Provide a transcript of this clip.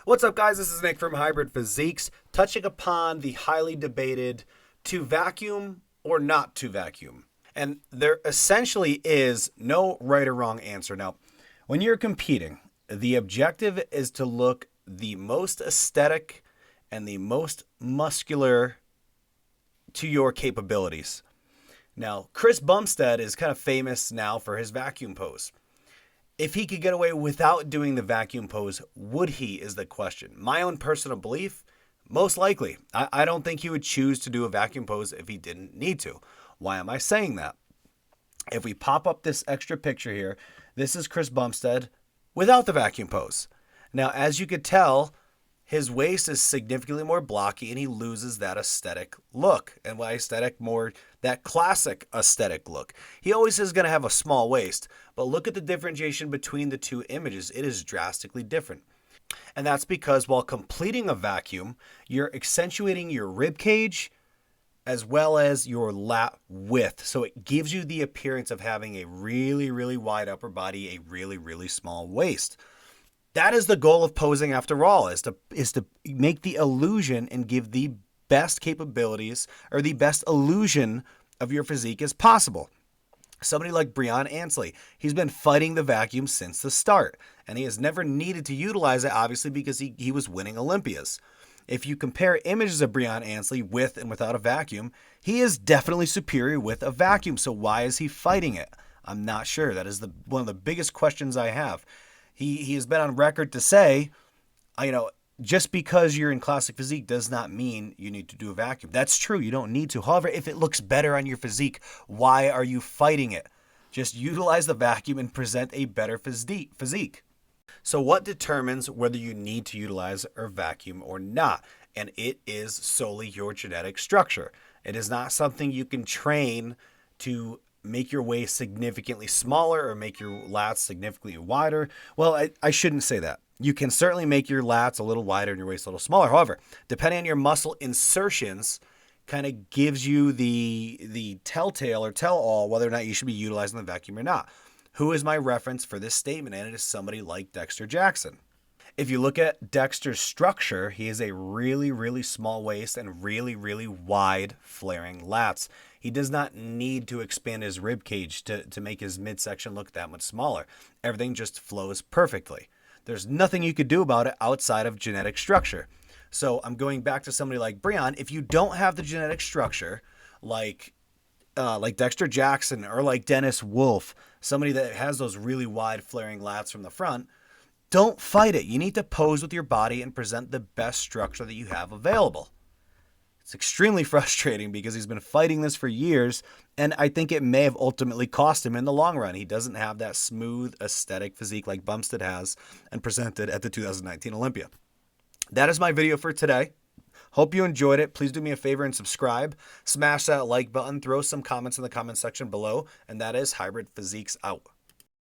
What's up, guys? This is Nick from Hybrid Physiques, touching upon the highly debated to vacuum or not to vacuum. And there essentially is no right or wrong answer. Now, when you're competing, the objective is to look the most aesthetic and the most muscular to your capabilities. Now, Chris Bumstead is kind of famous now for his vacuum pose. If he could get away without doing the vacuum pose, would he, is the question. My own personal belief, most likely. I don't think he would choose to do a vacuum pose if he didn't need to. Why am I saying that? If we pop up this extra picture here, this is Chris Bumstead without the vacuum pose. Now, as you could tell, his waist is significantly more blocky and he loses that aesthetic look. And by aesthetic, more that classic aesthetic look. He always is going to have a small waist, but look at the differentiation between the two images. It is drastically different. And that's because while completing a vacuum, you're accentuating your rib cage as well as your lat width. So it gives you the appearance of having a really, really wide upper body, a really, really small waist. That is the goal of posing after all, is to make the illusion and give the best capabilities or the best illusion of your physique as possible. Somebody like Brianna Ansley, he's been fighting the vacuum since the start, and he has never needed to utilize it, obviously, because he was winning Olympias. If you compare images of Brianna Ansley with and without a vacuum, he is definitely superior with a vacuum. So why is he fighting it? I'm not sure. That is one of the biggest questions I have. He has been on record to say, just because you're in classic physique does not mean you need to do a vacuum. That's true. You don't need to. However, if it looks better on your physique, why are you fighting it? Just utilize the vacuum and present a better physique. So what determines whether you need to utilize a vacuum or not? And it is solely your genetic structure. It is not something you can train to make your waist significantly smaller or make your lats significantly wider. Well, I shouldn't say that. You can certainly make your lats a little wider and your waist a little smaller. However, depending on your muscle insertions, kind of gives you the telltale or tell-all whether or not you should be utilizing the vacuum or not. Who is my reference for this statement? And it is somebody like Dexter Jackson. If you look at Dexter's structure, he has a really, really small waist and really, really wide flaring lats. He does not need to expand his rib cage to make his midsection look that much smaller. Everything just flows perfectly. There's nothing you could do about it outside of genetic structure. So I'm going back to somebody like Brianna. If you don't have the genetic structure, like Dexter Jackson or like Dennis Wolf, somebody that has those really wide flaring lats from the front, don't fight it. You need to pose with your body and present the best structure that you have available. It's extremely frustrating because he's been fighting this for years, and I think it may have ultimately cost him in the long run. He doesn't have that smooth aesthetic physique like Bumstead has and presented at the 2019 Olympia. That is my video for today. Hope you enjoyed it. Please do me a favor and subscribe. Smash that like button. Throw some comments in the comment section below. And that is Hybrid Physiques out.